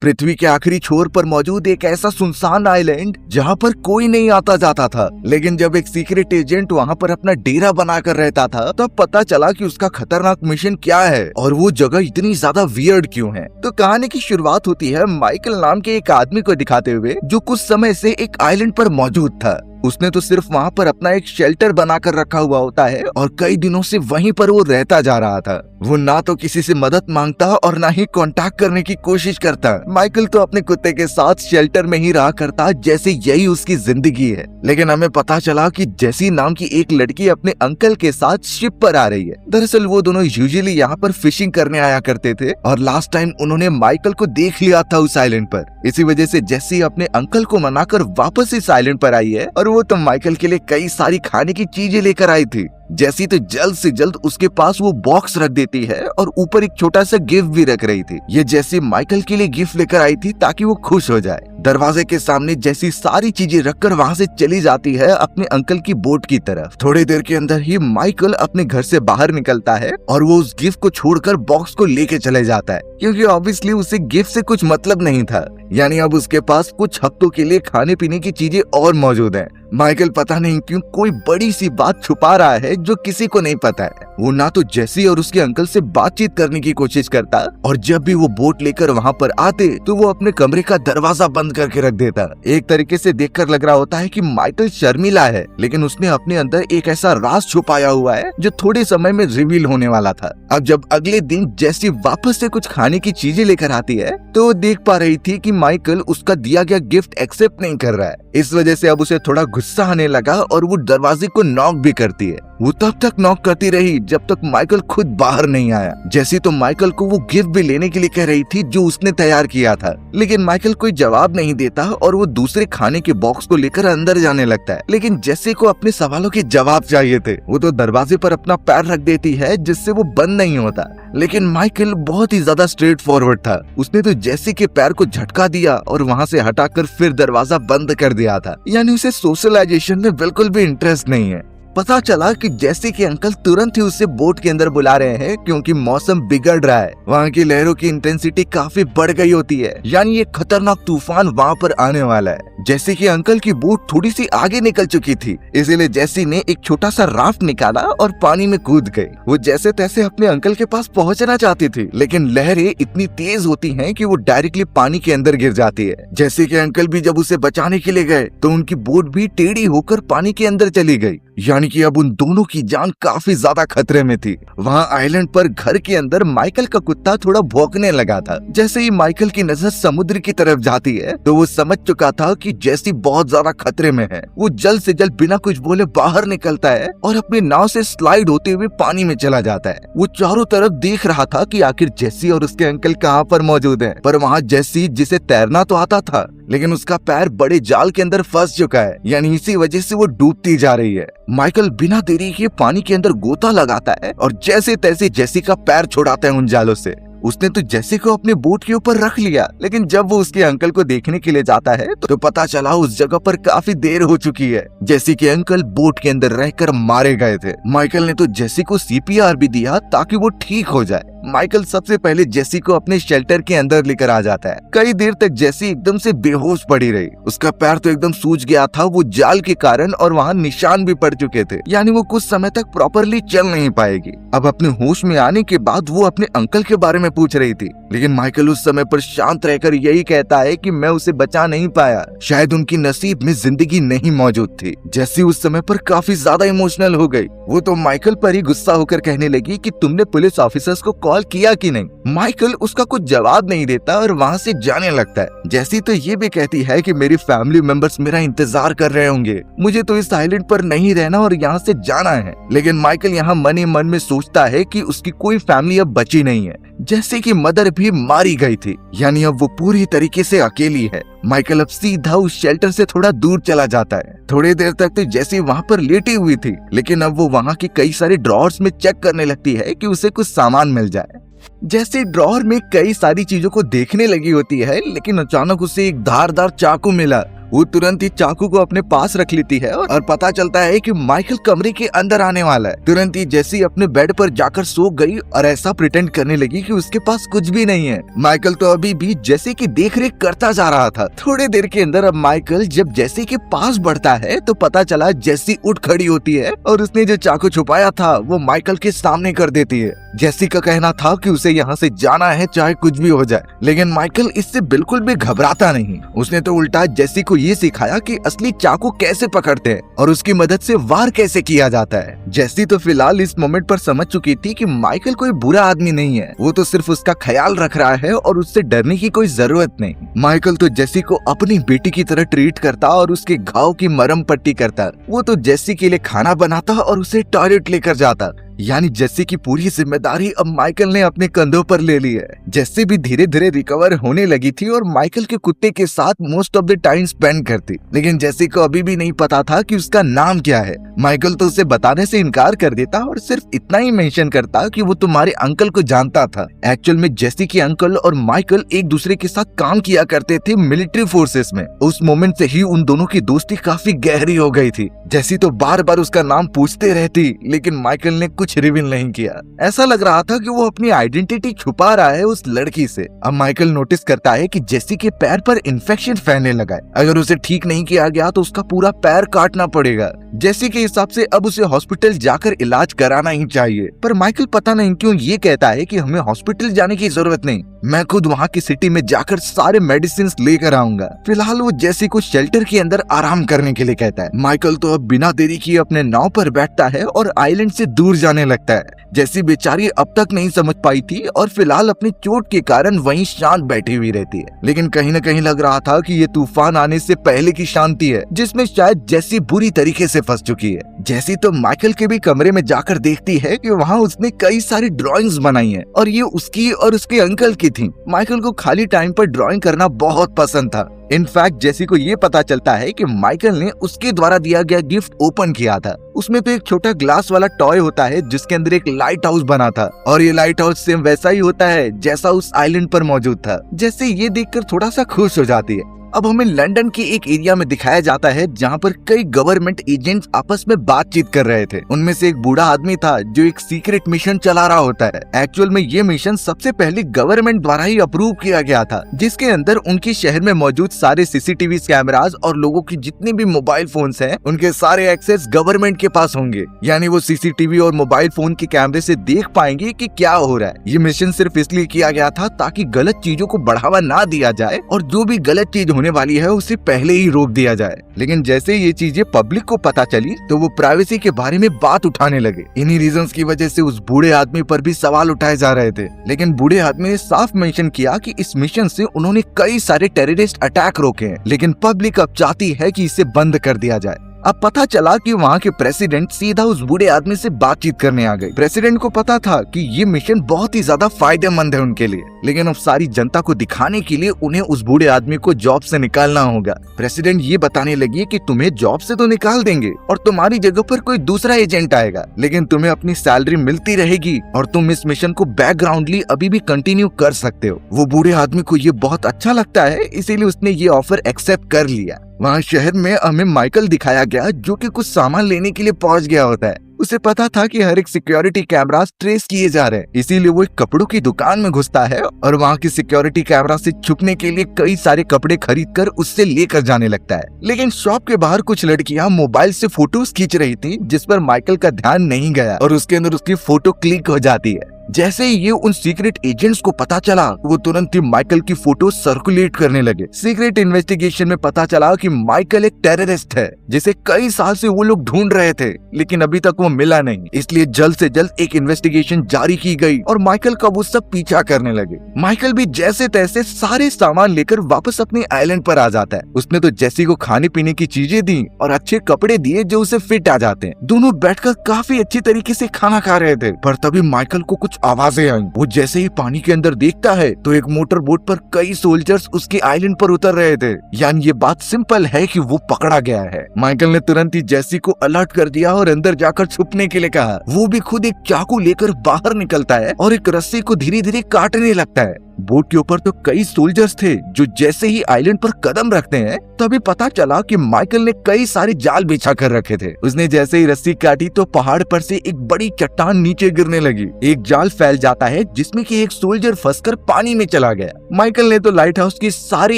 पृथ्वी के आखिरी छोर पर मौजूद एक ऐसा सुनसान आइलैंड जहाँ पर कोई नहीं आता जाता था। लेकिन जब एक सीक्रेट एजेंट वहाँ पर अपना डेरा बनाकर रहता था तब पता चला कि उसका खतरनाक मिशन क्या है और वो जगह इतनी ज्यादा वियर्ड क्यों है। तो कहानी की शुरुआत होती है माइकल नाम के एक आदमी को दिखाते हुए जो कुछ समय से एक आइलैंड पर मौजूद था। उसने तो सिर्फ वहाँ पर अपना एक शेल्टर बनाकर रखा हुआ होता है और कई दिनों से वहीं पर वो रहता जा रहा था। वो ना तो किसी से मदद मांगता और ना ही कांटेक्ट करने की कोशिश करता। माइकल तो अपने कुत्ते के साथ शेल्टर में ही रहा करता जैसे यही उसकी जिंदगी है। लेकिन हमें पता चला कि जेसी नाम की एक लड़की अपने अंकल के साथ शिप पर आ रही है। दरअसल वो दोनों यूजुअली यहाँ पर फिशिंग करने आया करते थे और लास्ट टाइम उन्होंने माइकल को देख लिया था उस आइलैंड पर। इसी वजह से जेसी अपने अंकल को मनाकर वापस इस आइलैंड पर आई है और वो तो माइकल के लिए कई सारी खाने की चीजें लेकर आई थी। जेसी तो जल्द से जल्द उसके पास वो बॉक्स रख देती है और ऊपर एक छोटा सा गिफ्ट भी रख रही थी। ये जेसी माइकल के लिए गिफ्ट लेकर आई थी ताकि वो खुश हो जाए। दरवाजे के सामने जेसी सारी चीजें रखकर वहाँ से चली जाती है अपने अंकल की बोट की तरफ। थोड़ी देर के अंदर ही माइकल अपने घर से बाहर निकलता है और वो उस गिफ्ट को छोड़कर बॉक्स को लेके चले जाता है, क्योंकि ऑब्वियसली उसे गिफ्ट से कुछ मतलब नहीं था। यानी अब उसके पास कुछ हफ्तों के लिए खाने पीने की चीजें और मौजूद हैं। माइकल पता नहीं क्यों कोई बड़ी सी बात छुपा रहा है जो किसी को नहीं पता है। वो ना तो जेसी और उसके अंकल से बातचीत करने की कोशिश करता और जब भी वो बोट लेकर वहाँ पर आते तो वो अपने कमरे का दरवाजा बंद करके रख देता। एक तरीके से देखकर लग रहा होता है कि माइकल शर्मिला है, लेकिन उसने अपने अंदर एक ऐसा राज छुपाया हुआ है जो थोड़े समय में रिवील होने वाला था। अब जब अगले दिन जेसी वापस से कुछ खाने की चीजें लेकर आती है तो वो देख पा रही थी कि माइकल उसका दिया गया गिफ्ट एक्सेप्ट नहीं कर रहा है। इस वजह से अब उसे थोड़ा गुस्सा आने लगा और वो दरवाजे को नॉक भी करती है। वो तब तक नॉक करती रही जब तक माइकल खुद बाहर नहीं आया। जैसी तो माइकल को वो गिफ्ट भी लेने के लिए कह रही थी जो उसने तैयार किया था, लेकिन माइकल कोई जवाब नहीं देता और वो दूसरे खाने के बॉक्स को लेकर अंदर जाने लगता है। लेकिन जैसी को अपने सवालों के जवाब चाहिए थे। वो तो दरवाजे पर अपना पैर रख देती है जिससे वो बंद नहीं होता। लेकिन माइकल बहुत ही ज्यादा स्ट्रेट फॉरवर्ड था। उसने तो जेसी के पैर को झटका दिया और वहाँ से हटाकर फिर दरवाजा बंद कर दिया था। यानी उसे सोशलाइजेशन में बिल्कुल भी इंटरेस्ट नहीं है। पता चला कि जेसी के अंकल तुरंत ही उसे बोट के अंदर बुला रहे हैं क्योंकि मौसम बिगड़ रहा है। वहाँ की लहरों की इंटेंसिटी काफी बढ़ गई होती है, यानी ये खतरनाक तूफान वहाँ पर आने वाला है। जेसी के अंकल की बोट थोड़ी सी आगे निकल चुकी थी, इसीलिए जेसी ने एक छोटा सा राफ्ट निकाला और पानी में कूद गई। वो जैसे तैसे अपने अंकल के पास पहुँचना चाहती थी, लेकिन लहरें इतनी तेज होती है कि वो डायरेक्टली पानी के अंदर गिर जाती है। जेसी के अंकल भी जब उसे बचाने के लिए गए तो उनकी बोट भी टेढ़ी होकर पानी के अंदर चली गई। यानी कि अब उन दोनों की जान काफी ज्यादा खतरे में थी। वहाँ आइलैंड पर घर के अंदर माइकल का कुत्ता थोड़ा भौंकने लगा था। जैसे ही माइकल की नजर समुद्र की तरफ जाती है तो वो समझ चुका था कि जेसी बहुत ज्यादा खतरे में है। वो जल्द से जल्द बिना कुछ बोले बाहर निकलता है और अपनी नाव से स्लाइड होते हुए पानी में चला जाता है। वो चारों तरफ देख रहा था कि आखिर जेसी और उसके अंकल कहाँ पर मौजूद हैं। पर वहाँ जेसी, जिसे तैरना तो आता था, लेकिन उसका पैर बड़े जाल के अंदर फंस चुका है, यानी इसी वजह से वो डूबती जा रही है। माइकल बिना देरी के पानी के अंदर गोता लगाता है और जैसे तैसे जेसी का पैर छुड़ाता है उन जालों से। उसने तो जेसी को अपने बोट के ऊपर रख लिया, लेकिन जब वो उसके अंकल को देखने के लिए जाता है तो पता चला उस जगह पर काफी देर हो चुकी है। जेसी के अंकल बोट के अंदर रहकर मारे गए थे। माइकल ने तो जेसी को सीपीआर भी दिया ताकि वो ठीक हो जाए। माइकल सबसे पहले जेसी को अपने शेल्टर के अंदर लेकर आ जाता है। कई देर तक जेसी एकदम से बेहोश पड़ी रही। उसका पैर तो एकदम सूज गया था वो जाल के कारण, और वहाँ निशान भी पड़ चुके थे, यानी वो कुछ समय तक प्रॉपरली चल नहीं पाएगी। अब अपने होश में आने के बाद वो अपने अंकल के बारे में पूछ रही थी, लेकिन माइकल उस समय पर शांत रहकर यही कहता है कि मैं उसे बचा नहीं पाया, शायद उनकी नसीब में जिंदगी नहीं मौजूद थी। जेसी उस समय पर काफी ज्यादा इमोशनल हो गई। वो तो माइकल पर ही गुस्सा होकर कहने लगी कि तुमने पुलिस ऑफिसर्स को कॉल किया कि नहीं। माइकल उसका कुछ जवाब नहीं देता और वहाँ से जाने लगता है। जेसी तो ये भी कहती है कि मेरी फैमिली मेंबर्स मेरा इंतजार कर रहे होंगे, मुझे तो इस आइलैंड पर नहीं रहना और यहाँ से जाना है। लेकिन माइकल यहाँ मन ही मन में सोचता है कि उसकी कोई फैमिली अब बची नहीं है। जैसे कि मदर भी मारी गई थी, यानी अब वो पूरी तरीके से अकेली है। माइकल अब सीधा उस शेल्टर से थोड़ा दूर चला जाता है। थोड़ी देर तक तो जैसी वहाँ पर लेटी हुई थी, लेकिन अब वो वहाँ के कई सारे ड्रॉर्स में चेक करने लगती है कि उसे कुछ सामान मिल जाए। जैसे ड्रॉर में कई सारी चीजों को देखने लगी होती है, लेकिन अचानक उसे एक धारदार चाकू मिला। वो तुरंत ही चाकू को अपने पास रख लेती है और पता चलता है कि माइकल कमरे के अंदर आने वाला है। तुरंत ही जेसी अपने बेड पर जाकर सो गई और ऐसा प्रिटेंड करने लगी कि उसके पास कुछ भी नहीं है। माइकल तो अभी भी जेसी की देखरेख करता जा रहा था। थोड़ी देर के अंदर अब माइकल जब जेसी के पास बढ़ता है तो पता चला जेसी उठ खड़ी होती है और उसने जो चाकू छुपाया था वो माइकल के सामने कर देती है। जेसी का कहना था कि उसे यहाँ से जाना है चाहे कुछ भी हो जाए, लेकिन माइकल इससे बिल्कुल भी घबराता नहीं। उसने तो उल्टा जेसी को ये सिखाया कि असली चाकू कैसे पकड़ते हैं और उसकी मदद से वार कैसे किया जाता है। जेसी तो फिलहाल इस मोमेंट पर समझ चुकी थी कि माइकल कोई बुरा आदमी नहीं है, वो तो सिर्फ उसका ख्याल रख रहा है और उससे डरने की कोई जरूरत नहीं। माइकल तो जेसी को अपनी बेटी की तरह ट्रीट करता और उसके घाव की मरहम पट्टी करता। वो तो जेसी के लिए खाना बनाता और उसे टॉयलेट लेकर जाता। यानी जेसी की पूरी जिम्मेदारी अब माइकल ने अपने कंधों पर ले ली है। जेसी भी धीरे धीरे रिकवर होने लगी थी और माइकल के कुत्ते के साथ most of the time spend करती, लेकिन जेसी को अभी भी नहीं पता था कि उसका नाम क्या है। माइकल तो उसे बताने से इनकार कर देता और सिर्फ इतना ही मेंशन करता कि वो तुम्हारे अंकल को जानता था। एक्चुअल में जेसी के अंकल और माइकल एक दूसरे के साथ काम किया करते थे मिलिट्री फोर्सेस में। उस मोमेंट से ही उन दोनों की दोस्ती काफी गहरी हो गई थी। जेसी तो बार बार उसका नाम पूछते रहती, लेकिन माइकल ने कुछ रिवील नहीं किया। ऐसा लग रहा था कि वो अपनी आइडेंटिटी छुपा रहा है उस लड़की से। अब माइकल नोटिस करता है कि जेसी के पैर पर इन्फेक्शन फैलने लगा है। अगर उसे ठीक नहीं किया गया तो उसका पूरा पैर काटना पड़ेगा। जेसी के हिसाब से अब उसे हॉस्पिटल जाकर इलाज कराना ही चाहिए, पर माइकल पता नहीं क्यों ये कहता है कि हमें हॉस्पिटल जाने की जरूरत नहीं, मैं खुद वहाँ की सिटी में जाकर सारे मेडिसिन लेकर आऊंगा। फिलहाल वो जेसी को शेल्टर के अंदर आराम करने के लिए कहता है। माइकल तो अब बिना देरी किए अपने नाव पर बैठता है और आइलैंड से दूर जाने लगता है। जेसी बेचारी अब तक नहीं समझ पाई थी और फिलहाल अपनी चोट के कारण वहीं शांत बैठी हुई रहती है, लेकिन कहीं न कहीं लग रहा था कि ये तूफान आने से पहले की शांति है जिसमें शायद जेसी बुरी तरीके से फंस चुकी है। जेसी तो माइकल के भी कमरे में जाकर देखती है कि वहाँ उसने कई सारी ड्राइंग्स बनाई है और ये उसकी और उसके अंकल की थी। माइकल को खाली टाइम पर ड्राइंग करना बहुत पसंद था। इनफैक्ट जेसी को ये पता चलता है कि माइकल ने उसके द्वारा दिया गया गिफ्ट ओपन किया था। उसमें तो एक छोटा ग्लास वाला टॉय होता है जिसके अंदर एक लाइट हाउस बना था और ये लाइट हाउस सेम वैसा ही होता है जैसा उस आइलैंड पर मौजूद था। जेसी ये देखकर थोड़ा सा खुश हो जाती है। अब हमें लंदन के एक एरिया में दिखाया जाता है जहाँ पर कई गवर्नमेंट एजेंट्स आपस में बातचीत कर रहे थे। उनमें से एक बूढ़ा आदमी था जो एक सीक्रेट मिशन चला रहा होता है। एक्चुअल में ये मिशन सबसे पहले गवर्नमेंट द्वारा ही अप्रूव किया गया था, जिसके अंदर उनके शहर में मौजूद सारे सीसीटीवी कैमराज और लोगों की जितने भी मोबाइल फोन्स हैं उनके सारे एक्सेस गवर्नमेंट के पास होंगे। यानी वो सीसीटीवी और मोबाइल फोन के कैमरे से देख पाएंगे कि क्या हो रहा है। ये मिशन सिर्फ इसलिए किया गया था ताकि गलत चीजों को बढ़ावा ना दिया जाए और जो भी गलत चीज होने वाली है उसे पहले ही रोक दिया जाए। लेकिन जैसे ये चीजें पब्लिक को पता चली तो वो प्राइवेसी के बारे में बात उठाने लगे। इन्हीं रीजंस की वजह से उस बूढ़े आदमी पर भी सवाल उठाए जा रहे थे, लेकिन बूढ़े आदमी ने साफ मेंशन किया कि इस मिशन से उन्होंने कई सारे टेररिस्ट अटैक रोके हैं, लेकिन पब्लिक अब चाहती है कि इसे बंद कर दिया जाए। अब पता चला कि वहाँ के प्रेसिडेंट सीधा उस बूढ़े आदमी से बातचीत करने आ गए। प्रेसिडेंट को पता था कि ये मिशन बहुत ही ज्यादा फायदेमंद है उनके लिए, लेकिन अब सारी जनता को दिखाने के लिए उन्हें उस बूढ़े आदमी को जॉब से निकालना होगा। प्रेसिडेंट ये बताने लगी कि तुम्हें जॉब से तो निकाल देंगे और तुम्हारी जगह पर कोई दूसरा एजेंट आएगा, लेकिन तुम्हें अपनी सैलरी मिलती रहेगी और तुम इस मिशन को बैकग्राउंडली अभी भी कंटिन्यू कर सकते हो। वो बूढ़े आदमी को ये बहुत अच्छा लगता है, इसीलिए उसने ये ऑफर एक्सेप्ट कर लिया। वहाँ शहर में हमें माइकल दिखाया गया जो कि कुछ सामान लेने के लिए पहुँच गया होता है। उसे पता था कि हर एक सिक्योरिटी कैमरा ट्रेस किए जा रहे हैं, इसीलिए वो एक कपड़ों की दुकान में घुसता है और वहाँ की सिक्योरिटी कैमरा से छुपने के लिए कई सारे कपड़े खरीदकर उससे लेकर जाने लगता है। लेकिन शॉप के बाहर कुछ लड़कियां मोबाइल से फोटोज खींच रही थी जिस पर माइकल का ध्यान नहीं गया और उसके अंदर उसकी फोटो क्लिक हो जाती है। जैसे ही ये उन सीक्रेट एजेंट्स को पता चला वो तुरंत ही माइकल की फोटो सर्कुलेट करने लगे। सीक्रेट इन्वेस्टिगेशन में पता चला कि माइकल एक टेररिस्ट है जिसे कई साल से वो लोग ढूंढ रहे थे, लेकिन अभी तक वो मिला नहीं। इसलिए जल्द से जल्द एक इन्वेस्टिगेशन जारी की गई और माइकल का वो सब पीछा करने लगे। माइकल भी जैसे तैसे सारे सामान लेकर वापस अपने आइलैंड पर आ जाता है। उसने तो जेसी को खाने पीने की चीजें दी और अच्छे कपड़े दिए जो उसे फिट आ जाते हैं। दोनों बैठकर काफी अच्छी तरीके से खाना खा रहे थे, पर तभी माइकल को कुछ आवाजें आई। वो जैसे ही पानी के अंदर देखता है तो एक मोटर बोट पर कई सोल्जर्स उसके आइलैंड पर उतर रहे थे। यानी ये बात सिंपल है कि वो पकड़ा गया है। माइकल ने तुरंत ही जेसी को अलर्ट कर दिया और अंदर जाकर छुपने के लिए कहा। वो भी खुद एक चाकू लेकर बाहर निकलता है और एक रस्सी को धीरे धीरे काटने लगता है। बोट के ऊपर तो कई सोल्जर्स थे जो जैसे ही आइलैंड पर कदम रखते हैं तभी पता चला कि माइकल ने कई सारे जाल बिछा कर रखे थे। उसने जैसे ही रस्सी काटी तो पहाड़ पर से एक बड़ी चट्टान नीचे गिरने लगी। एक जाल फैल जाता है जिसमें कि एक सोल्जर फंसकर पानी में चला गया। माइकल ने तो लाइट हाउस की सारी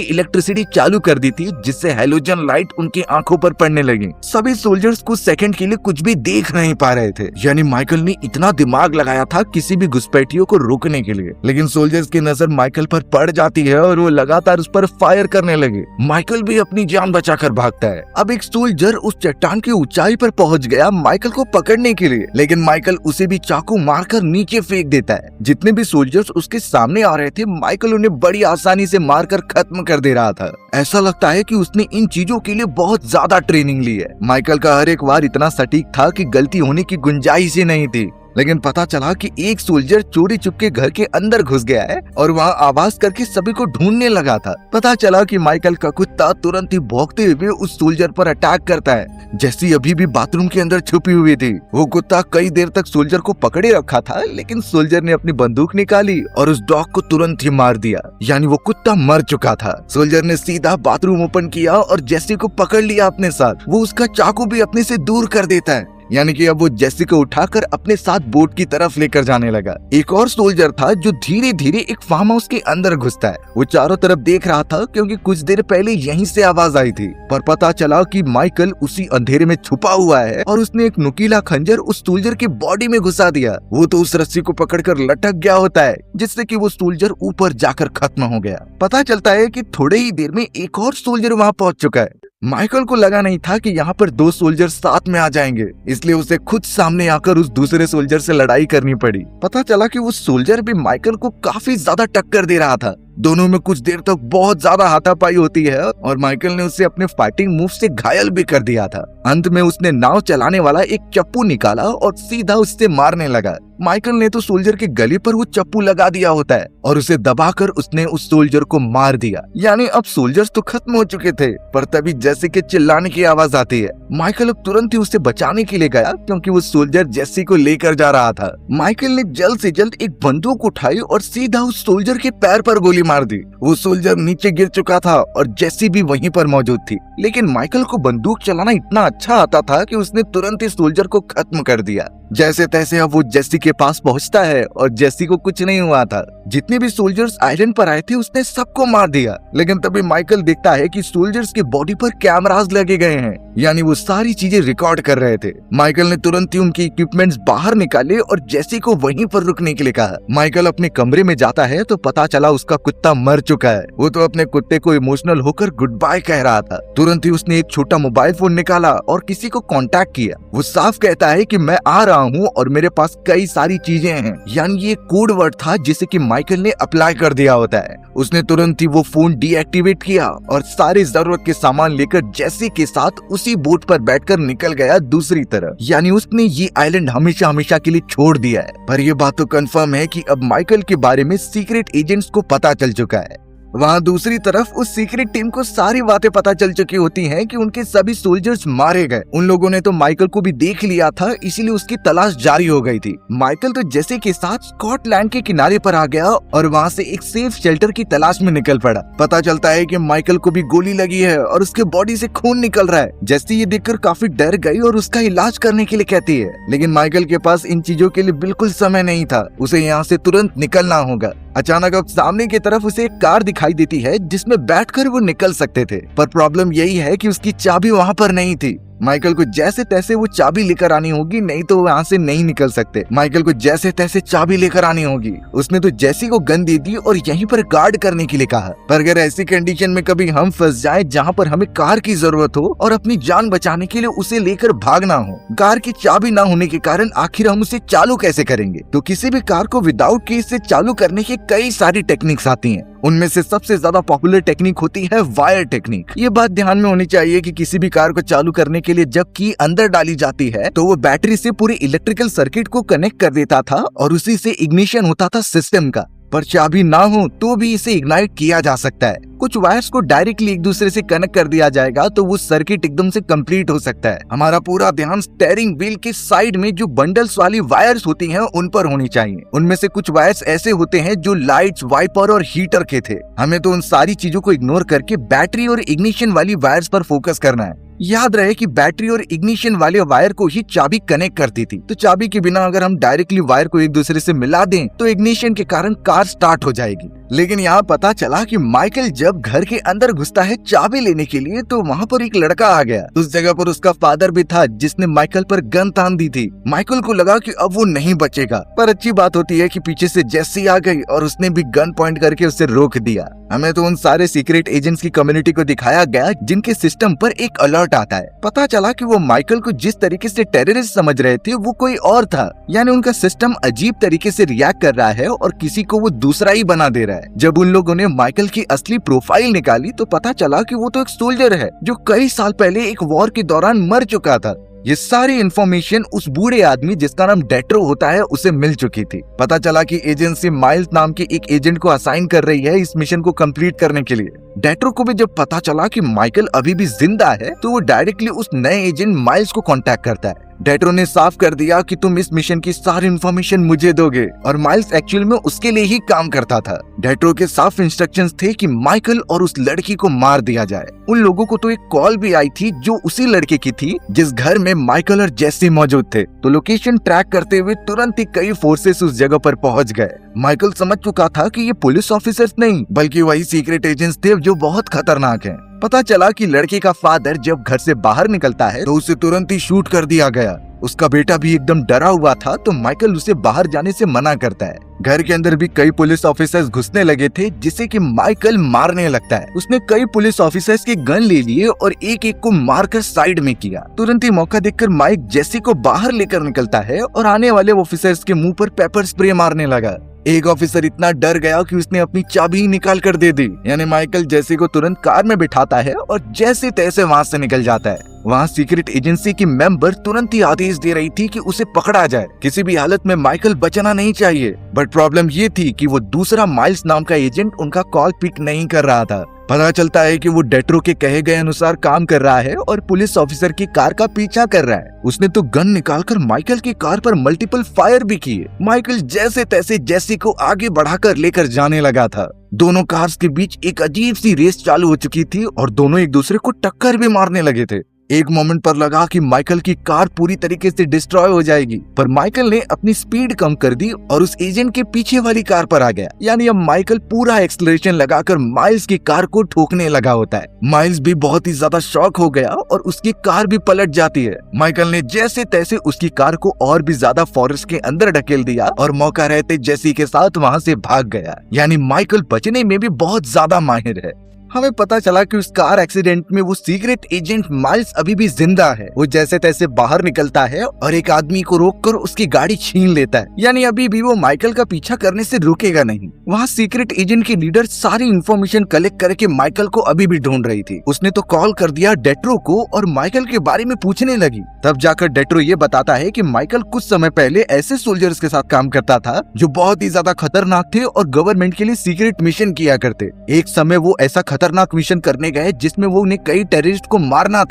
इलेक्ट्रिसिटी चालू कर दी थी जिससे हैलोजन लाइट उनकी आंखों पर पड़ने लगी। सभी सोल्जर्स कुछ सेकंड के लिए कुछ भी देख नहीं पा रहे थे। यानी माइकल ने इतना दिमाग लगाया था किसी भी घुसपैठियों को रोकने के लिए, लेकिन सोल्जर्स की नजर माइकल पर पड़ जाती है और वो लगातार उस पर फायर करने लगे। माइकल भी अपनी जान बचाकर भागता है। अब एक सोल्जर उस चट्टान की ऊंचाई पर पहुंच गया माइकल को पकड़ने के लिए, लेकिन माइकल उसे भी चाकू मारकर नीचे फेंक देता है। जितने भी सोल्जर्स उसके सामने आ रहे थे माइकल उन्हें बड़ी आसानी से मारकर खत्म कर दे रहा था। ऐसा लगता है कि उसने इन चीजों के लिए बहुत ज्यादा ट्रेनिंग ली है। माइकल का हर एक वार इतना सटीक था कि गलती होने की गुंजाइश ही नहीं थी। लेकिन पता चला कि एक सोल्जर चोरी चुपके घर के अंदर घुस गया है और वहाँ आवाज करके सभी को ढूंढने लगा था। पता चला कि माइकल का कुत्ता तुरंत ही भौंकते हुए उस सोल्जर पर अटैक करता है। जैसी अभी भी बाथरूम के अंदर छुपी हुई थी। वो कुत्ता कई देर तक सोल्जर को पकड़े रखा था, लेकिन सोल्जर ने अपनी बंदूक निकाली और उस डॉग को तुरंत ही मार दिया। यानी वो कुत्ता मर चुका था। सोल्जर ने सीधा बाथरूम ओपन किया और जेसी को पकड़ लिया अपने साथ। वो उसका चाकू भी अपने से दूर कर देता है। यानी कि अब वो जेसी को उठाकर अपने साथ बोट की तरफ लेकर जाने लगा। एक और सोल्जर था जो धीरे धीरे एक फार्म हाउस के अंदर घुसता है। वो चारों तरफ देख रहा था क्योंकि कुछ देर पहले यहीं से आवाज आई थी, पर पता चला कि माइकल उसी अंधेरे में छुपा हुआ है और उसने एक नुकीला खंजर उस सोल्जर की बॉडी में घुसा दिया। वो तो उस रस्सी को पकड़कर लटक गया होता है, जिससे कि वो सोल्जर ऊपर जाकर खत्म हो गया। पता चलता है कि थोड़े ही देर में एक और सोल्जर वहाँ पहुंच चुका है। माइकल को लगा नहीं था कि यहाँ पर दो सोल्जर साथ में आ जाएंगे, इसलिए उसे खुद सामने आकर उस दूसरे सोल्जर से लड़ाई करनी पड़ी। पता चला कि वो सोल्जर भी माइकल को काफी ज्यादा टक्कर दे रहा था। दोनों में कुछ देर तक बहुत ज्यादा हाथापाई होती है और माइकल ने उसे अपने फाइटिंग मूव से घायल भी कर दिया था। अंत में उसने नाव चलाने वाला एक चप्पू निकाला और सीधा उससे मारने लगा। माइकल ने तो सोल्जर के गले पर वो चप्पू लगा दिया होता है और उसे दबाकर उसने उस सोल्जर को मार दिया। यानी अब सोल्जर्स तो खत्म हो चुके थे, पर तभी जेसी के चिल्लाने की आवाज आती है। माइकल अब तुरंत ही उसे बचाने के लिए गया क्योंकि वो सोल्जर जेसी को लेकर जा रहा था। माइकल ने जल्द से जल्द एक बंदूक उठाई और सीधा उस सोल्जर के पैर पर गोली मार दी। वो सोल्जर नीचे गिर चुका था और जेसी भी वहीं पर मौजूद थी, लेकिन माइकल को बंदूक चलाना इतना अच्छा आता था कि उसने तुरंत ही सोल्जर को खत्म कर दिया। जैसे तैसे अब वो जेसी के पास पहुंचता है और जेसी को कुछ नहीं हुआ था। जितने भी सोल्जर्स आइलैंड पर आए थे उसने सबको मार दिया, लेकिन तभी माइकल देखता है कि सोल्जर्स के बॉडी पर कैमरास लगे गए हैं, यानी वो सारी चीजें रिकॉर्ड कर रहे थे। माइकल ने तुरंत ही उनकी इक्विपमेंट्स बाहर निकाले और जेसी को वहीं पर रुकने के लिए कहा। माइकल अपने कमरे में जाता है तो पता चला उसका कुत्ता मर चुका है। वो तो अपने कुत्ते को इमोशनल होकर गुड बाय कह रहा था। तुरंत ही उसने एक छोटा मोबाइल फोन निकाला और किसी को कांटेक्ट किया। वो साफ कहता है कि मैं आ रहा हूँ और मेरे पास कई सारी चीजें हैं। यानी ये कोड वर्ड था जिसे कि माइकल ने अप्लाई कर दिया होता है। उसने तुरंत ही वो फोन डीएक्टिवेट किया और सारी जरूरत के सामान लेकर जेसी के साथ उसी बोट पर बैठकर निकल गया दूसरी तरफ। यानी उसने ये आइलैंड हमेशा हमेशा के लिए छोड़ दिया है। पर यह बात तो कंफर्म है कि अब माइकल के बारे में सीक्रेट एजेंट्स को पता चल चुका है। वहाँ दूसरी तरफ उस सीक्रेट टीम को सारी बातें पता चल चुकी होती हैं कि उनके सभी सोल्जर्स मारे गए। उन लोगों ने तो माइकल को भी देख लिया था, इसीलिए उसकी तलाश जारी हो गई थी। माइकल तो जेसी के साथ स्कॉटलैंड के किनारे पर आ गया और वहाँ से एक सेफ शेल्टर की तलाश में निकल पड़ा। पता चलता है कि माइकल को भी गोली लगी है और उसके बॉडी से खून निकल रहा है। जेसी ये देखकर काफी डर गई और उसका इलाज करने के लिए कहती है, लेकिन माइकल के पास इन चीजों के लिए बिल्कुल समय नहीं था। उसे यहाँ से तुरंत निकलना होगा। अचानक अब सामने की तरफ उसे एक कार दिखाई देती है जिसमें बैठकर वो निकल सकते थे, पर प्रॉब्लम यही है कि उसकी चाबी वहाँ पर नहीं थी। माइकल को जैसे तैसे वो चाबी लेकर आनी होगी, नहीं तो वो यहाँ से नहीं निकल सकते। माइकल को जैसे तैसे चाबी लेकर आनी होगी। उसने तो जेसी को गन दे दी और यहीं पर गार्ड करने के लिए कहा। पर अगर ऐसी कंडीशन में कभी हम फंस जाएं जहाँ पर हमें कार की जरूरत हो और अपनी जान बचाने के लिए उसे लेकर भागना हो, कार की चाबी ना होने के कारण आखिर हम उसे चालू कैसे करेंगे? तो किसी भी कार को विदाउट की से चालू करने की कई सारी टेक्निक्स आती हैं। उनमें से सबसे ज्यादा पॉपुलर टेक्निक होती है वायर टेक्निक। ये बात ध्यान में होनी चाहिए कि किसी भी कार को चालू करने के लिए जब की अंदर डाली जाती है तो वो बैटरी से पूरे इलेक्ट्रिकल सर्किट को कनेक्ट कर देता था और उसी से इग्निशन होता था सिस्टम का। पर चाबी ना हो तो भी इसे इग्नाइट किया जा सकता है। कुछ वायर्स को डायरेक्टली एक दूसरे से कनेक्ट कर दिया जाएगा तो वो सर्किट एकदम से कंप्लीट हो सकता है। हमारा पूरा ध्यान स्टीयरिंग व्हील के साइड में जो बंडल्स वाली वायर्स होती हैं उन पर होनी चाहिए। उनमें से कुछ वायर्स ऐसे होते हैं जो लाइट्स, वाइपर और हीटर के थे। हमें तो उन सारी चीजों को इग्नोर करके बैटरी और इग्निशन वाली वायर्स पर फोकस करना है। याद रहे कि बैटरी और इग्निशन वाले वायर को ही चाबी कनेक्ट करती थी, तो चाबी के बिना अगर हम डायरेक्टली वायर को एक दूसरे से मिला दें तो इग्निशन के कारण कार स्टार्ट हो जाएगी। लेकिन यहाँ पता चला कि माइकल जब घर के अंदर घुसता है चाबी लेने के लिए तो वहाँ पर एक लड़का आ गया। उस जगह पर उसका फादर भी था जिसने माइकल पर गन तान दी थी। माइकल को लगा कि अब वो नहीं बचेगा, पर अच्छी बात होती है कि पीछे से जेसी आ गई और उसने भी गन पॉइंट करके उसे रोक दिया। हमें तो उन सारे सीक्रेट एजेंट्स की कम्युनिटी को दिखाया गया जिनके सिस्टम पर एक अलर्ट आता है। पता चला कि वो माइकल को जिस तरीके से टेररिस्ट समझ रहे थे वो कोई और था, यानी उनका सिस्टम अजीब तरीके से रिएक्ट कर रहा है और किसी को वो दूसरा ही बना दे रहा है। जब उन लोगों ने माइकल की असली प्रोफाइल निकाली तो पता चला कि वो तो एक सोल्जर है जो कई साल पहले एक वॉर के दौरान मर चुका था। ये सारी इन्फॉर्मेशन उस बूढ़े आदमी जिसका नाम डेट्रो होता है उसे मिल चुकी थी। पता चला कि एजेंसी माइल्स नाम के एक एजेंट को असाइन कर रही है इस मिशन को कंप्लीट करने के लिए। डेट्रो को भी जब पता चला कि माइकल अभी भी जिंदा है तो वो डायरेक्टली उस नए एजेंट माइल्स को कांटेक्ट करता है। डेट्रो ने साफ कर दिया कि तुम इस मिशन की सारी इन्फॉर्मेशन मुझे दोगे, और माइल्स एक्चुअल में उसके लिए ही काम करता था। डेट्रो के साफ इंस्ट्रक्शंस थे कि माइकल और उस लड़की को मार दिया जाए। उन लोगों को तो एक कॉल भी आई थी जो उसी लड़के की थी जिस घर में माइकल और जेसी मौजूद थे। तो लोकेशन ट्रैक करते हुए तुरंत ही कई फोर्सेस उस जगह पर पहुंच गए। माइकल समझ चुका था कि ये पुलिस ऑफिसर्स नहीं बल्कि वही सीक्रेट एजेंट्स थे जो बहुत खतरनाक हैं। पता चला कि लड़के का फादर जब घर से बाहर निकलता है तो उसे तुरंत ही शूट कर दिया गया। उसका बेटा भी एकदम डरा हुआ था तो माइकल उसे बाहर जाने से मना करता है। घर के अंदर भी कई पुलिस ऑफिसर्स घुसने लगे थे जिसे कि माइकल मारने लगता है। उसने कई पुलिस ऑफिसर्स के गन ले लिए और एक एक को मारकर साइड में किया। तुरंत ही मौका देखकर माइक जेसी को बाहर लेकर निकलता है और आने वाले ऑफिसर्स के मुंह पर पेपर स्प्रे मारने लगा। एक ऑफिसर इतना डर गया कि उसने अपनी चाबी ही निकाल कर दे दी। यानी माइकल जेसी को तुरंत कार में बिठाता है और जैसे तैसे वहाँ से निकल जाता है। वहाँ सीक्रेट एजेंसी की मेंबर तुरंत ही आदेश दे रही थी कि उसे पकड़ा जाए। किसी भी हालत में माइकल बचना नहीं चाहिए। बट प्रॉब्लम ये थी कि वो दूसरा माइल्स नाम का एजेंट उनका कॉल पिक नहीं कर रहा था। पता चलता है कि वो डेट्रो के कहे गए अनुसार काम कर रहा है और पुलिस ऑफिसर की कार का पीछा कर रहा है। उसने तो गन निकालकर माइकल की कार पर मल्टीपल फायर भी किए। माइकल जैसे तैसे जेसी को आगे बढ़ाकर लेकर जाने लगा था। दोनों कार्स के बीच एक अजीब सी रेस चालू हो चुकी थी और दोनों एक दूसरे को टक्कर भी मारने लगे थे। एक मोमेंट पर लगा कि माइकल की कार पूरी तरीके से डिस्ट्रॉय हो जाएगी, पर माइकल ने अपनी स्पीड कम कर दी और उस एजेंट के पीछे वाली कार पर आ गया। यानी अब माइकल पूरा एक्सलरेशन लगाकर माइल्स की कार को ठोकने लगा होता है। माइल्स भी बहुत ही ज्यादा शॉक हो गया और उसकी कार भी पलट जाती है। माइकल ने जैसे तैसे उसकी कार को और भी ज्यादा फॉरेस्ट के अंदर ढकेल दिया और मौका रहते जेसी के साथ वहाँ से भाग गया। यानी माइकल बचने में भी बहुत ज्यादा माहिर है। हमें पता चला कि उस कार एक्सीडेंट में वो सीक्रेट एजेंट माइल्स अभी भी जिंदा है। वो जैसे तैसे बाहर निकलता है और एक आदमी को रोककर उसकी गाड़ी छीन लेता है। यानी अभी भी वो माइकल का पीछा करने से रुकेगा नहीं। वहाँ सीक्रेट एजेंट की लीडर सारी इन्फॉर्मेशन कलेक्ट करके माइकल को अभी भी ढूंढ रही थी। उसने तो कॉल कर दिया डेट्रो को और माइकल के बारे में पूछने लगी। तब जाकर डेट्रो ये बताता है कि माइकल कुछ समय पहले ऐसे सोल्जर्स के साथ काम करता था जो बहुत ही ज्यादा खतरनाक थे और गवर्नमेंट के लिए सीक्रेट मिशन किया करते। एक समय वो ऐसा खतरनाक मिशन करने गए जिसमें उन्हें कई टेररिस्ट को मारना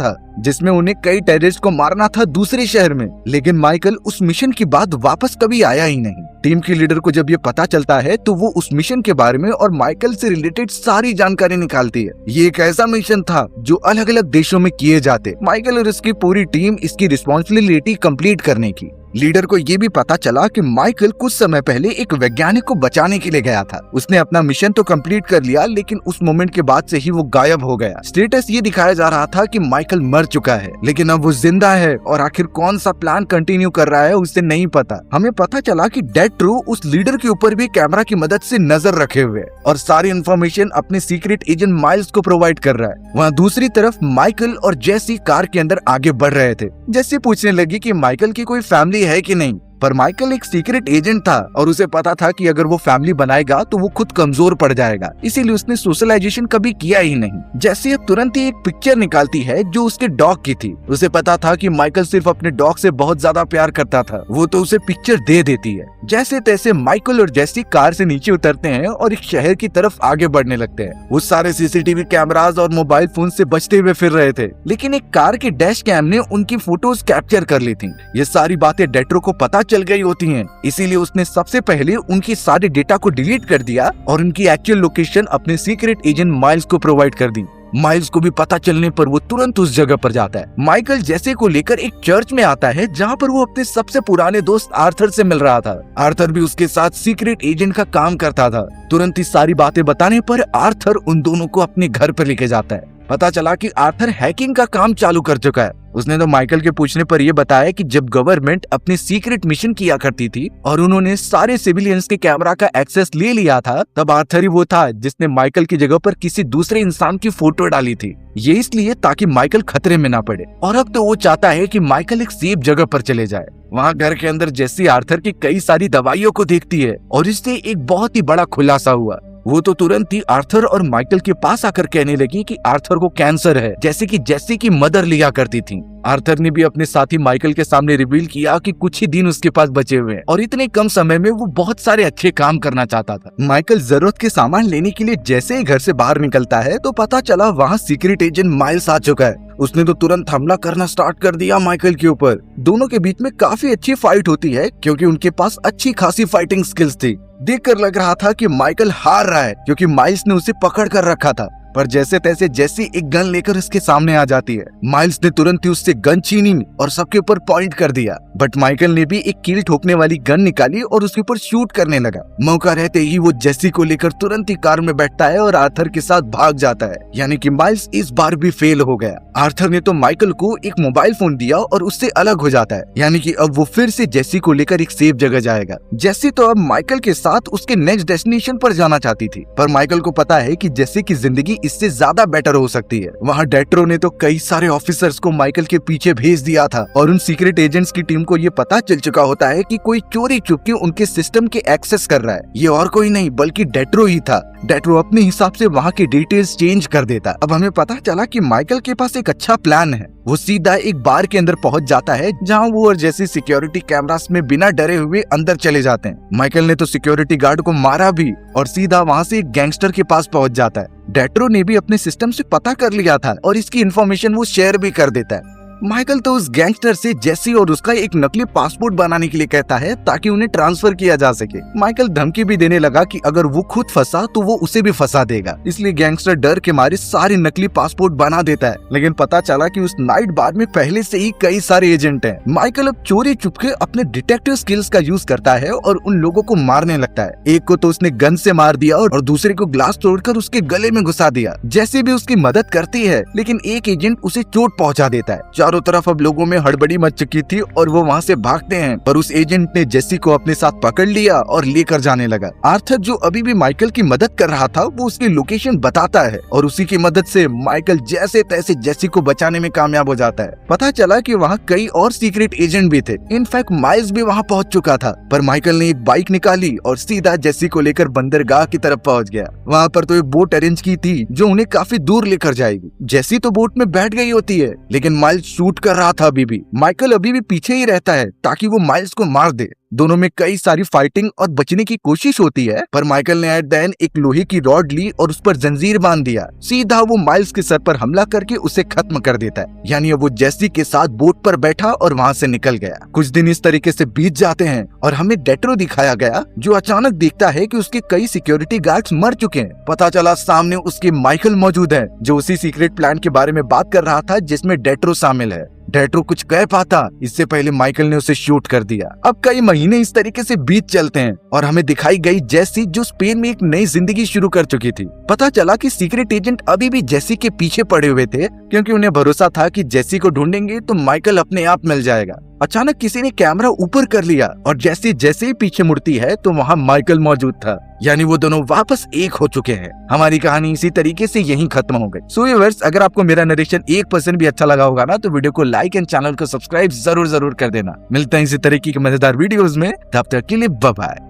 था दूसरे शहर में। लेकिन माइकल उस मिशन के बाद वापस कभी आया ही नहीं। टीम की लीडर को जब ये पता चलता है तो वो उस मिशन के बारे में और माइकल से रिलेटेड सारी जानकारी निकालती है। ये एक ऐसा मिशन था जो अलग अलग देशों में किए जाते। माइकल और उसकी पूरी टीम इसकी रिस्पॉन्सिबिलिटी कंप्लीट करने की। लीडर को ये भी पता चला कि माइकल कुछ समय पहले एक वैज्ञानिक को बचाने के लिए गया था। उसने अपना मिशन तो कंप्लीट कर लिया लेकिन उस मोमेंट के बाद से ही वो गायब हो गया। स्टेटस ये दिखाया जा रहा था कि माइकल मर चुका है लेकिन अब वो जिंदा है और आखिर कौन सा प्लान कंटिन्यू कर रहा है उससे नहीं पता। हमें पता चला कि डेट्रो उस लीडर के ऊपर भी कैमरा की मदद से नजर रखे हुए और सारी इन्फॉर्मेशन अपने सीक्रेट एजेंट माइल्स को प्रोवाइड कर रहा है। वहाँ दूसरी तरफ माइकल और जेसी कार के अंदर आगे बढ़ रहे थे। जेसी पूछने लगी कि माइकल की कोई फैमिली है कि नहीं। पर माइकल एक सीक्रेट एजेंट था और उसे पता था कि अगर वो फैमिली बनाएगा तो वो खुद कमजोर पड़ जाएगा, इसीलिए उसने सोशलाइजेशन कभी किया ही नहीं। जैसी अब तुरंत ही एक पिक्चर निकालती है जो उसके डॉग की थी। उसे पता था कि माइकल सिर्फ अपने डॉग से बहुत ज्यादा प्यार करता था, वो तो उसे पिक्चर दे देती है। जैसे तैसे माइकल और जेसी कार से नीचे उतरते हैं और एक शहर की तरफ आगे बढ़ने लगते हैं। वो सारे सीसीटीवी कैमरास और मोबाइल फोन से बचते हुए फिर रहे थे, लेकिन एक कार के डैश कैम ने उनकी फोटोज कैप्चर कर ली थी। ये सारी बातें डेट्रो को पता चल गई होती हैं, इसीलिए उसने सबसे पहले उनकी सारे डेटा को डिलीट कर दिया और उनकी एक्चुअल लोकेशन अपने सीक्रेट एजेंट माइल्स को प्रोवाइड कर दी। माइल्स को भी पता चलने पर वो तुरंत उस जगह पर जाता है। माइकल जेसी को लेकर एक चर्च में आता है जहाँ पर वो अपने सबसे पुराने दोस्त आर्थर से मिल रहा था। आर्थर भी उसके साथ सीक्रेट एजेंट का काम करता था। तुरंत ही सारी बातें बताने पर आर्थर उन दोनों को अपने घर पर लेके जाता है। पता चला कि आर्थर हैकिंग का काम चालू कर चुका है। उसने तो माइकल के पूछने पर यह बताया कि जब गवर्नमेंट अपने सीक्रेट मिशन किया करती थी और उन्होंने सारे सिविलियंस के कैमरा का एक्सेस ले लिया था, तब आर्थर ही वो था जिसने माइकल की जगह पर किसी दूसरे इंसान की फोटो डाली थी। ये इसलिए ताकि माइकल खतरे में ना पड़े, और अब तो वो चाहता है कि माइकल एक सेफ जगह पर चले जाए। वहाँ घर के अंदर जेसी आर्थर की कई सारी दवाइयों को देखती है और इससे एक बहुत ही बड़ा खुलासा हुआ। वो तो तुरंत ही आर्थर और माइकल के पास आकर कहने लगी कि आर्थर को कैंसर है, जैसे कि जेसी की मदर लिया करती थी। आर्थर ने भी अपने साथी माइकल के सामने रिवील किया कि कुछ ही दिन उसके पास बचे हुए हैं और इतने कम समय में वो बहुत सारे अच्छे काम करना चाहता था। माइकल जरूरत के सामान लेने के लिए जैसे ही घर से बाहर निकलता है तो पता चला वहाँ सीक्रेट एजेंट माइल्स आ चुका है। उसने तो तुरंत हमला करना स्टार्ट कर दिया माइकल के ऊपर। दोनों के बीच में काफी अच्छी फाइट होती है क्योंकि उनके पास अच्छी खासी फाइटिंग स्किल्स थी। देखकर लग रहा था कि माइकल हार रहा है क्योंकि माइल्स ने उसे पकड़ कर रखा था, पर जैसे तैसे जेसी एक गन लेकर उसके सामने आ जाती है। माइल्स ने तुरंत ही उससे गन छीनी और सबके ऊपर पॉइंट कर दिया, बट माइकल ने भी एक कील ठोकने वाली गन निकाली और उसके ऊपर शूट करने लगा। मौका रहते ही वो जेसी को लेकर तुरंत ही कार में बैठता है और आर्थर के साथ भाग जाता है, यानी कि माइल्स इस बार भी फेल हो गया। आर्थर ने तो माइकल को एक मोबाइल फोन दिया और उससे अलग हो जाता है, यानी कि अब वो फिर से जेसी को लेकर एक सेफ जगह जाएगा। जेसी तो अब माइकल के साथ उसके नेक्स्ट डेस्टिनेशन पर जाना चाहती थी, पर माइकल को पता है कि जेसी की जिंदगी इससे ज्यादा बेटर हो सकती है। वहाँ डेट्रो ने तो कई सारे ऑफिसर्स को माइकल के पीछे भेज दिया था और उन सीक्रेट एजेंट्स की टीम को ये पता चल चुका होता है कि कोई चोरी छुप के उनके सिस्टम के एक्सेस कर रहा है। ये और कोई नहीं बल्कि डेट्रो ही था। डेट्रो अपने हिसाब से वहाँ की डिटेल्स चेंज कर देता। अब हमें पता चला कि माइकल के पास एक अच्छा प्लान है। वो सीधा एक बार के अंदर पहुंच जाता है जहां वो और जैसे सिक्योरिटी कैमरास में बिना डरे हुए अंदर चले जाते हैं। माइकल ने तो सिक्योरिटी गार्ड को मारा भी और सीधा वहां से एक गैंगस्टर के पास पहुंच जाता है। डेट्रो ने भी अपने सिस्टम से पता कर लिया था और इसकी इन्फॉर्मेशन वो शेयर भी कर देता है। माइकल तो उस गैंगस्टर से जेसी और उसका एक नकली पासपोर्ट बनाने के लिए कहता है ताकि उन्हें ट्रांसफर किया जा सके। माइकल धमकी भी देने लगा कि अगर वो खुद फंसा तो वो उसे भी फंसा देगा, इसलिए गैंगस्टर डर के मारे सारे नकली पासपोर्ट बना देता है। लेकिन पता चला कि उस नाइट बार में पहले से ही कई सारे एजेंट हैं। माइकल अब चोरी चुपके अपने डिटेक्टिव स्किल्स का यूज करता है और उन लोगों को मारने लगता है। एक को तो उसने गन से मार दिया और दूसरे को ग्लास तोड़कर उसके गले में घुसा दिया। जेसी भी उसकी मदद करती है, लेकिन एक एजेंट उसे चोट पहुंचा देता है। चारों तरफ अब लोगों में हड़बड़ी मच चुकी थी और वो वहाँ से भागते हैं, पर उस एजेंट ने जेसी को अपने साथ पकड़ लिया और लेकर जाने लगा। आर्थर जो अभी भी माइकल की मदद कर रहा था वो उसकी लोकेशन बताता है और उसी की मदद से माइकल जैसे तैसे जेसी को बचाने में कामयाब हो जाता है। पता चला कि वहाँ कई और सीक्रेट एजेंट भी थे। इनफैक्ट माइल्स भी वहाँ पहुँच चुका था, पर माइकल ने एक बाइक निकाली और सीधा जेसी को लेकर बंदरगाह की तरफ पहुँच गया। वहाँ पर तो एक बोट अरेंज की थी जो उन्हें काफी दूर लेकर जाएगी। जेसी तो बोट में बैठ गई होती है, लेकिन माइल्स शूट कर रहा था अभी भी। माइकल अभी भी पीछे ही रहता है ताकि वो माइल्स को मार दे। दोनों में कई सारी फाइटिंग और बचने की कोशिश होती है, पर माइकल ने एट द एंड एक लोहे की रॉड ली और उस पर जंजीर बांध दिया। सीधा वो माइल्स के सर पर हमला करके उसे खत्म कर देता है, यानी वो जेसी के साथ बोट पर बैठा और वहाँ से निकल गया। कुछ दिन इस तरीके से बीत जाते हैं और हमें डेट्रो दिखाया गया जो अचानक देखता है कि उसके कई सिक्योरिटी गार्ड्स मर चुके हैं। पता चला सामने उसके माइकल मौजूद है जो उसी सीक्रेट प्लान के बारे में बात कर रहा था जिसमें डेट्रो शामिल है। डेट्रो कुछ कह पाता इससे पहले माइकल ने उसे शूट कर दिया। अब कई महीने इस तरीके से बीत चलते हैं और हमें दिखाई गई जेसी जो स्पेन में एक नई जिंदगी शुरू कर चुकी थी। पता चला कि सीक्रेट एजेंट अभी भी जेसी के पीछे पड़े हुए थे क्योंकि उन्हें भरोसा था कि जेसी को ढूंढेंगे तो माइकल अपने आप मिल जाएगा। अचानक किसी ने कैमरा ऊपर कर लिया और जैसे जैसे ही पीछे मुड़ती है तो वहाँ माइकल मौजूद था। यानी वो दोनों वापस एक हो चुके हैं। हमारी कहानी इसी तरीके से यहीं खत्म हो गई। सो व्यूअर्स, अगर आपको मेरा नरेशन 1% भी अच्छा लगा होगा ना, तो वीडियो को लाइक एंड चैनल को सब्सक्राइब जरूर कर देना। मिलते हैं इसी तरीके के मजेदार वीडियोस में, तब तक के लिए बाय बाय।